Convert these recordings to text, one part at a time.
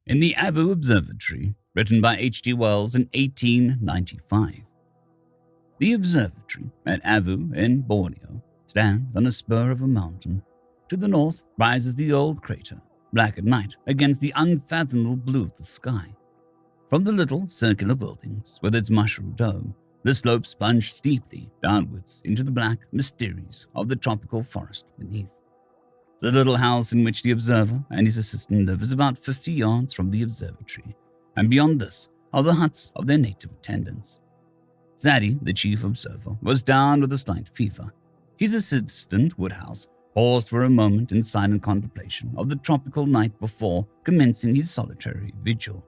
in the Avu Observatory, written by H.G. Wells in 1895. The observatory at Avu in Borneo stands on a spur of a mountain. To the north rises the old crater, black at night against the unfathomable blue of the sky. From the little circular buildings with its mushroom dome, the slopes plunge steeply downwards into the black mysteries of the tropical forest beneath. The little house in which the observer and his assistant live is about 50 yards from the observatory, and beyond this are the huts of their native attendants. Thaddy, the chief observer, was down with a slight fever. His assistant, Woodhouse, paused for a moment in silent contemplation of the tropical night before commencing his solitary vigil.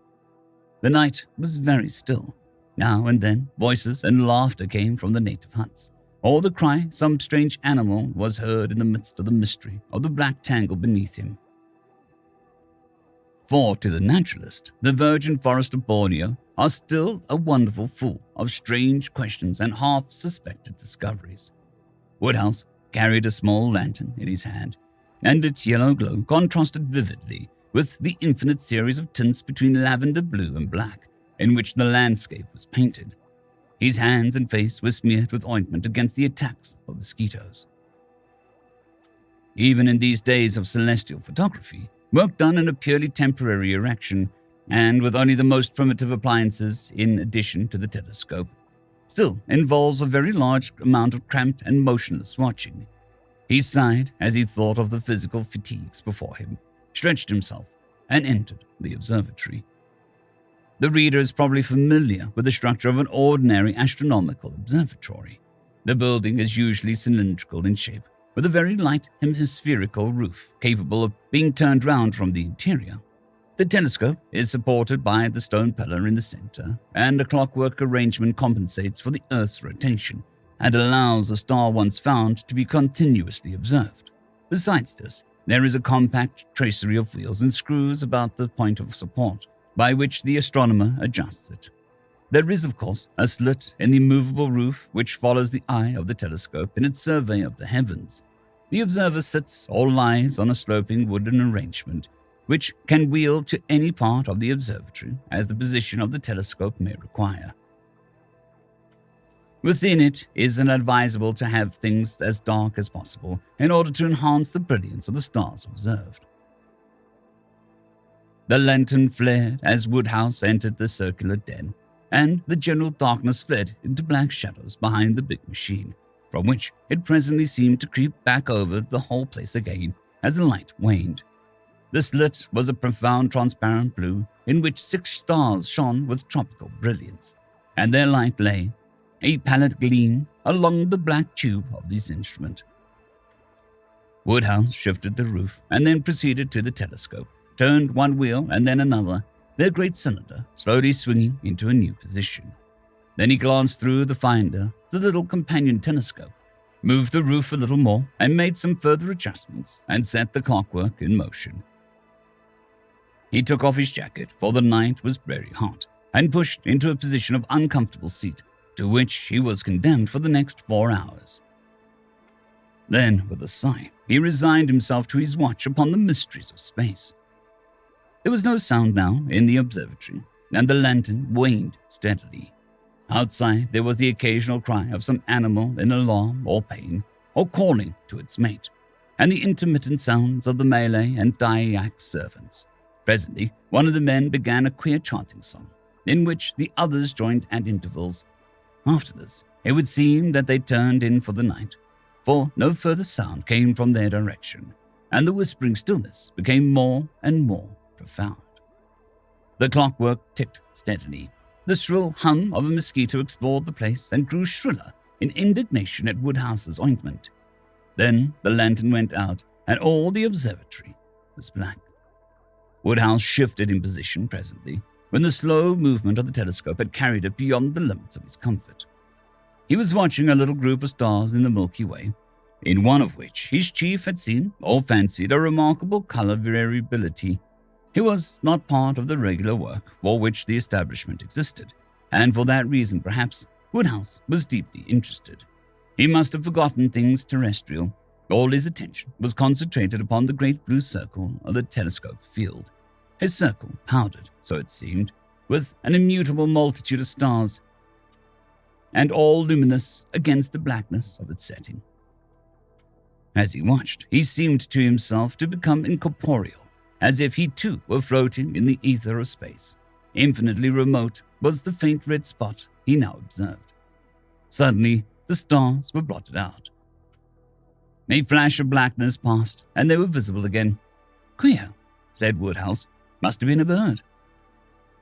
The night was very still. Now and then, voices and laughter came from the native huts, or the cry some strange animal was heard in the midst of the mystery of the black tangle beneath him. For to the naturalist, the virgin forest of Borneo are still a wonderful full of strange questions and half-suspected discoveries. Woodhouse carried a small lantern in his hand, and its yellow glow contrasted vividly with the infinite series of tints between lavender blue and black in which the landscape was painted. His hands and face were smeared with ointment against the attacks of mosquitoes. Even in these days of celestial photography, work done in a purely temporary erection and with only the most primitive appliances in addition to the telescope, still involves a very large amount of cramped and motionless watching. He sighed as he thought of the physical fatigues before him, stretched himself, and entered the observatory. The reader is probably familiar with the structure of an ordinary astronomical observatory. The building is usually cylindrical in shape, with a very light hemispherical roof capable of being turned round from the interior. The telescope is supported by the stone pillar in the center, and a clockwork arrangement compensates for the Earth's rotation and allows a star once found to be continuously observed. Besides this, there is a compact tracery of wheels and screws about the point of support, by which the astronomer adjusts it. There is, of course, a slit in the movable roof which follows the eye of the telescope in its survey of the heavens. The observer sits or lies on a sloping wooden arrangement, which can wheel to any part of the observatory as the position of the telescope may require. Within it is advisable to have things as dark as possible in order to enhance the brilliance of the stars observed. The lantern flared as Woodhouse entered the circular den, and the general darkness fled into black shadows behind the big machine, from which it presently seemed to creep back over the whole place again as the light waned. The slit was a profound transparent blue in which 6 stars shone with tropical brilliance, and their light lay, a pallid gleam, along the black tube of this instrument. Woodhouse shifted the roof and then proceeded to the telescope, turned one wheel and then another, their great cylinder slowly swinging into a new position. Then he glanced through the finder, the little companion telescope, moved the roof a little more and made some further adjustments and set the clockwork in motion. He took off his jacket, for the night was very hot, and pushed into a position of uncomfortable seat, to which he was condemned for the next 4 hours. Then, with a sigh, he resigned himself to his watch upon the mysteries of space. There was no sound now in the observatory, and the lantern waned steadily. Outside, there was the occasional cry of some animal in alarm or pain, or calling to its mate, and the intermittent sounds of the Malay and Dayak servants. Presently, one of the men began a queer chanting song, in which the others joined at intervals. After this, it would seem that they turned in for the night, for no further sound came from their direction, and the whispering stillness became more and more profound. The clockwork ticked steadily. The shrill hum of a mosquito explored the place and grew shriller in indignation at Woodhouse's ointment. Then the lantern went out, and all the observatory was black. Woodhouse shifted in position presently, when the slow movement of the telescope had carried it beyond the limits of his comfort. He was watching a little group of stars in the Milky Way, in one of which his chief had seen or fancied a remarkable color variability. He was not part of the regular work for which the establishment existed, and for that reason, perhaps, Woodhouse was deeply interested. He must have forgotten things terrestrial. All his attention was concentrated upon the great blue circle of the telescope field. His circle powdered, so it seemed, with an immutable multitude of stars, and all luminous against the blackness of its setting. As he watched, he seemed to himself to become incorporeal, as if he too were floating in the ether of space. Infinitely remote was the faint red spot he now observed. Suddenly, the stars were blotted out. A flash of blackness passed, and they were visible again. "Queer," said Woodhouse. "Must have been a bird."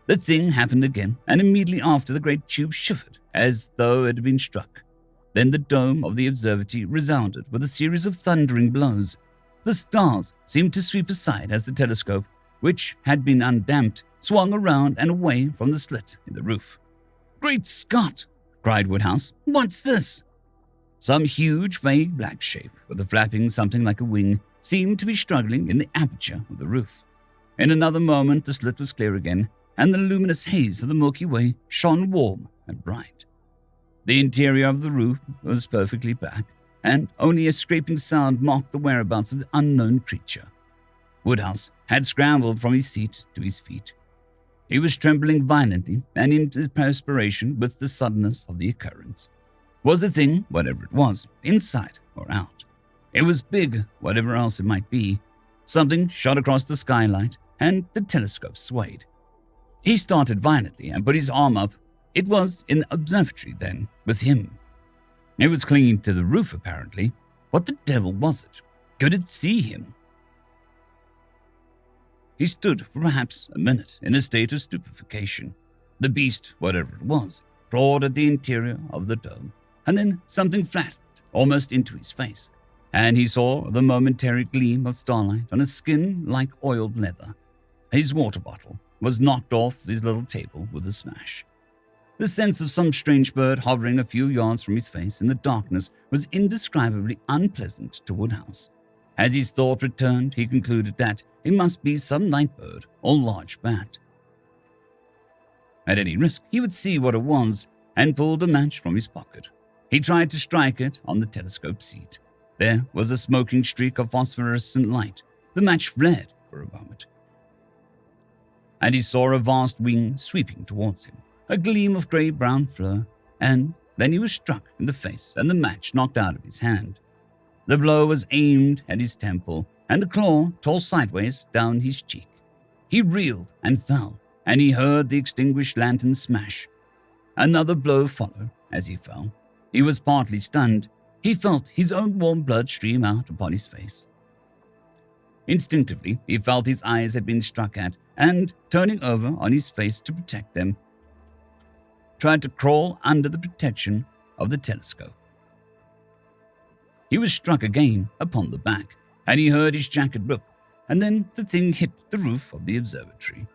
The thing happened again, and immediately after the great tube shivered, as though it had been struck. Then the dome of the observatory resounded with a series of thundering blows. The stars seemed to sweep aside as the telescope, which had been undamped, swung around and away from the slit in the roof. "Great Scott!" cried Woodhouse. "What's this?" Some huge, vague black shape, with a flapping something like a wing, seemed to be struggling in the aperture of the roof. In another moment the slit was clear again, and the luminous haze of the Milky Way shone warm and bright. The interior of the roof was perfectly black, and only a scraping sound marked the whereabouts of the unknown creature. Woodhouse had scrambled from his seat to his feet. He was trembling violently and in perspiration with the suddenness of the occurrence. Was the thing, whatever it was, inside or out? It was big, whatever else it might be. Something shot across the skylight, and the telescope swayed. He started violently and put his arm up. It was in the observatory, then, with him. It was clinging to the roof, apparently. What the devil was it? Could it see him? He stood for perhaps a minute in a state of stupefaction. The beast, whatever it was, clawed at the interior of the dome, and then something flattened almost into his face, and he saw the momentary gleam of starlight on a skin like oiled leather. His water bottle was knocked off his little table with a smash. The sense of some strange bird hovering a few yards from his face in the darkness was indescribably unpleasant to Woodhouse. As his thought returned, he concluded that it must be some night bird or large bat. At any risk, he would see what it was, and pulled a match from his pocket. He tried to strike it on the telescope seat. There was a smoking streak of phosphorescent light. The match flared for a moment, and he saw a vast wing sweeping towards him, a gleam of grey-brown fur, and then he was struck in the face and the match knocked out of his hand. The blow was aimed at his temple, and the claw tore sideways down his cheek. He reeled and fell, and he heard the extinguished lantern smash. Another blow followed as he fell. He was partly stunned. He felt his own warm blood stream out upon his face. Instinctively, he felt his eyes had been struck at, and, turning over on his face to protect them, tried to crawl under the protection of the telescope. He was struck again upon the back, and he heard his jacket rip, and then the thing hit the roof of the observatory.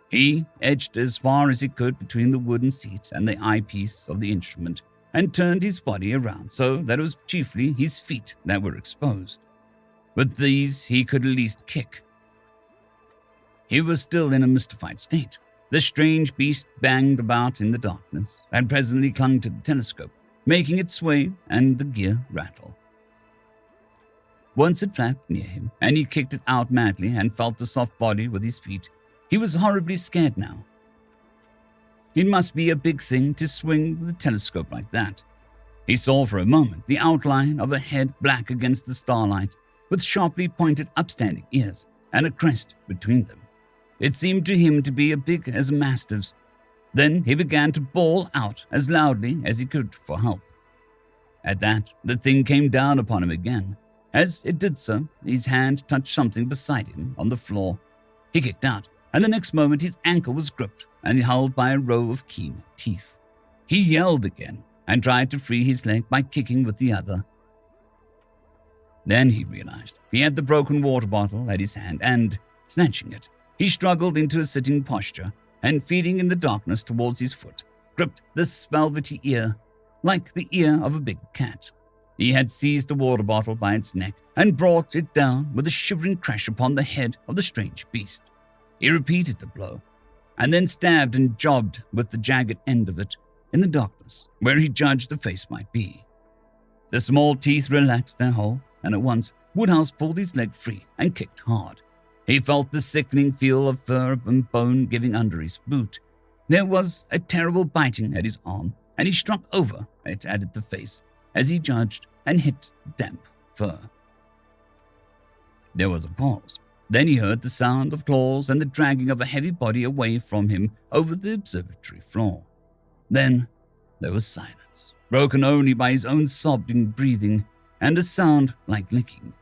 He edged as far as he could between the wooden seat and the eyepiece of the instrument, and turned his body around so that it was chiefly his feet that were exposed. With these he could at least kick. He was still in a mystified state. The strange beast banged about in the darkness, and presently clung to the telescope, making it sway and the gear rattle. Once it flapped near him, and he kicked it out madly and felt the soft body with his feet. He was horribly scared now. It must be a big thing to swing the telescope like that. He saw for a moment the outline of a head black against the starlight, with sharply pointed upstanding ears and a crest between them. It seemed to him to be as big as a mastiff's. Then he began to bawl out as loudly as he could for help. At that, the thing came down upon him again. As it did so, his hand touched something beside him on the floor. He kicked out, and the next moment his ankle was gripped and held by a row of keen teeth. He yelled again and tried to free his leg by kicking with the other. Then he realized he had the broken water bottle at his hand, and, snatching it, he struggled into a sitting posture and, feeding in the darkness towards his foot, gripped this velvety ear like the ear of a big cat. He had seized the water bottle by its neck and brought it down with a shivering crash upon the head of the strange beast. He repeated the blow, and then stabbed and jabbed with the jagged end of it in the darkness where he judged the face might be. The small teeth relaxed their hold, and at once Woodhouse pulled his leg free and kicked hard. He felt the sickening feel of fur and bone giving under his boot. There was a terrible biting at his arm, and he struck over it at the face as he judged and hit damp fur. There was a pause. Then he heard the sound of claws and the dragging of a heavy body away from him over the observatory floor. Then there was silence, broken only by his own sobbing breathing and a sound like licking.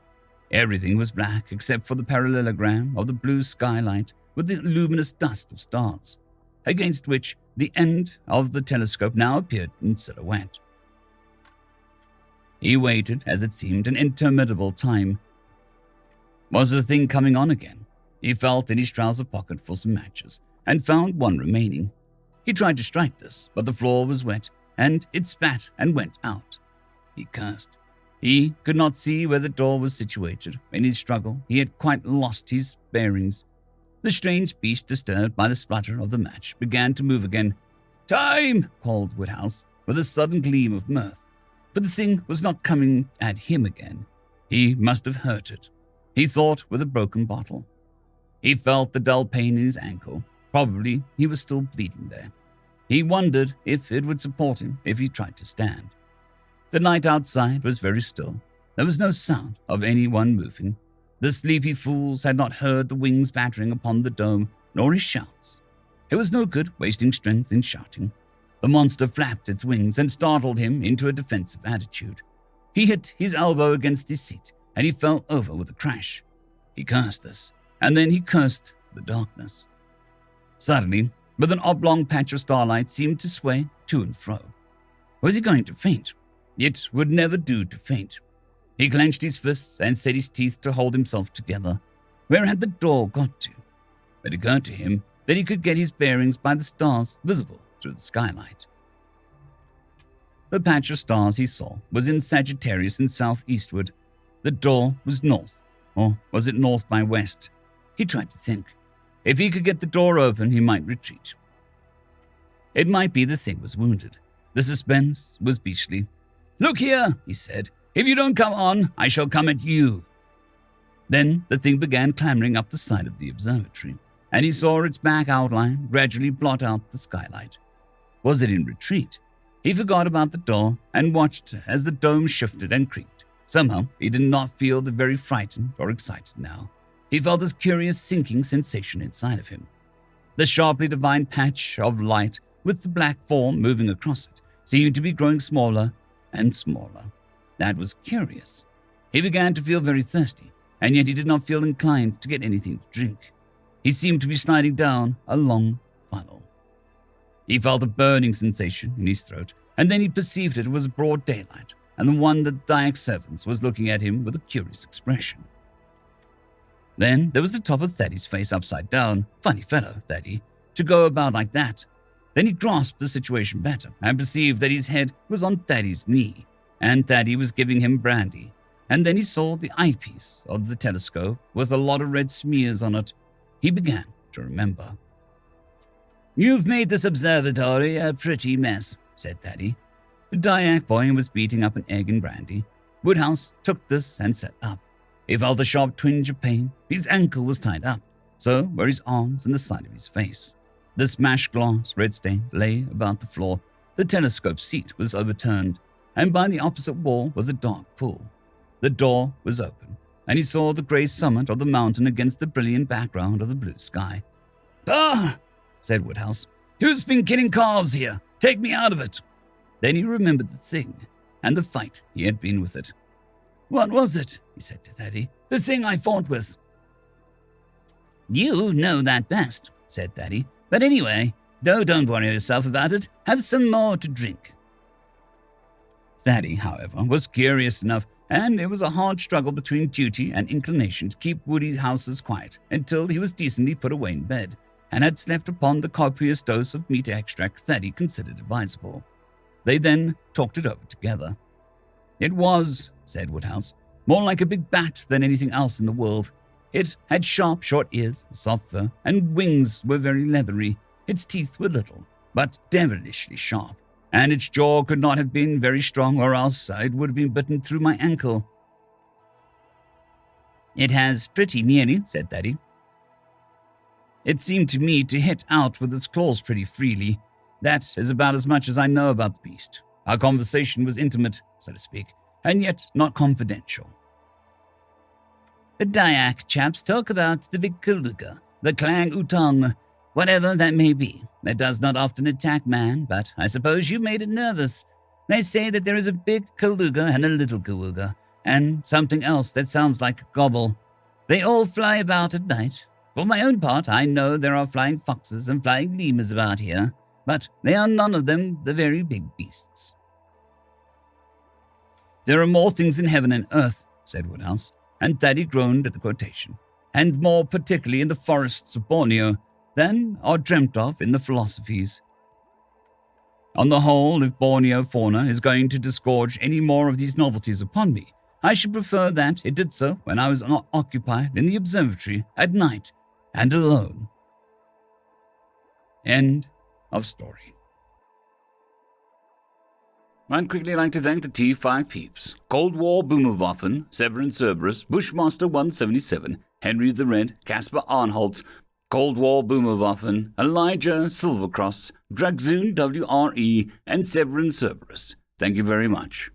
Everything was black except for the parallelogram of the blue skylight with the luminous dust of stars, against which the end of the telescope now appeared in silhouette. He waited, as it seemed, an interminable time. Was the thing coming on again? He felt in his trouser pocket for some matches and found one remaining. He tried to strike this, but the floor was wet and it spat and went out. He cursed. He could not see where the door was situated. In his struggle, he had quite lost his bearings. The strange beast, disturbed by the splutter of the match, began to move again. "Time!" called Woodhouse, with a sudden gleam of mirth. But the thing was not coming at him again. He must have hurt it, he thought, with a broken bottle. He felt the dull pain in his ankle. Probably he was still bleeding there. He wondered if it would support him if he tried to stand. The night outside was very still. There was no sound of anyone moving. The sleepy fools had not heard the wings battering upon the dome, nor his shouts. It was no good wasting strength in shouting. The monster flapped its wings and startled him into a defensive attitude. He hit his elbow against his seat, and he fell over with a crash. He cursed this, and then he cursed the darkness. Suddenly, with an oblong patch of starlight seemed to sway to and fro. Was he going to faint? It would never do to faint. He clenched his fists and set his teeth to hold himself together. Where had the door got to? It occurred to him that he could get his bearings by the stars visible through the skylight. The patch of stars he saw was in Sagittarius and southeastward. The door was north, or was it north by west? He tried to think. If he could get the door open, he might retreat. It might be the thing was wounded. The suspense was beastly. "Look here," he said. "If you don't come on, I shall come at you." Then the thing began clambering up the side of the observatory, and he saw its back outline gradually blot out the skylight. Was it in retreat? He forgot about the door and watched as the dome shifted and creaked. Somehow, he did not feel very frightened or excited now. He felt this curious sinking sensation inside of him. The sharply defined patch of light with the black form moving across it seemed to be growing smaller and smaller. That was curious. He began to feel very thirsty, and yet he did not feel inclined to get anything to drink. He seemed to be sliding down a long funnel. He felt a burning sensation in his throat, and then he perceived it was broad daylight, and the one of the Dayak servants was looking at him with a curious expression. Then there was the top of Thaddy's face upside down. Funny fellow, Thaddy, to go about like that. Then he grasped the situation better and perceived that his head was on Thaddy's knee, and Thaddy was giving him brandy. And then he saw the eyepiece of the telescope with a lot of red smears on it. He began to remember. "You've made this observatory a pretty mess," said Thaddy. The Dayak boy was beating up an egg in brandy. Woodhouse took this and sat up. He felt a sharp twinge of pain. His ankle was tied up. So were his arms and the side of his face. The smashed glass, red-stained, lay about the floor. The telescope seat was overturned, and by the opposite wall was a dark pool. The door was open, and he saw the grey summit of the mountain against the brilliant background of the blue sky. "Ah!" said Woodhouse. "Who's been killing calves here? Take me out of it." Then he remembered the thing, and the fight he had been with it. "What was it?" he said to Thaddy. "The thing I fought with." "You know that best," said Thaddy. "But anyway, don't worry yourself about it. Have some more to drink." Thaddy, however, was curious enough, and it was a hard struggle between duty and inclination to keep Woodhouse's quiet until he was decently put away in bed, and had slept upon the copious dose of meat extract Thaddy considered advisable. They then talked it over together. "It was," said Woodhouse, "more like a big bat than anything else in the world. It had sharp, short ears, soft fur, and wings were very leathery. Its teeth were little, but devilishly sharp, and its jaw could not have been very strong, or else it would have been bitten through my ankle." "It has pretty nearly," said Thaddy. It seemed to me to hit out with its claws pretty freely. That is about as much as I know about the beast. Our conversation was intimate, so to speak, and yet not confidential. The Dayak chaps talk about the big Kaluga, the Clang Utong, whatever that may be. It does not often attack man, but I suppose you made it nervous. They say that there is a big Kaluga and a little Kawuga, and something else that sounds like a gobble. They all fly about at night. For my own part, I know there are flying foxes and flying lemurs about here, but they are none of them the very big beasts. There are more things in heaven and earth, said Woodhouse, and Thaddy groaned at the quotation, and more particularly in the forests of Borneo, than are dreamt of in the philosophies. On the whole, if Borneo fauna is going to disgorge any more of these novelties upon me, I should prefer that it did so when I was occupied in the observatory at night and alone. End of story. I'd quickly like to thank the T5 peeps: Cold War Boomerwaffen, Severin Cerberus, Bushmaster 177, Henry the Red, Caspar Arnholtz, Cold War Boomerwaffen, Elijah Silvercross, Dragzoon WRE, and Severin Cerberus. Thank you very much.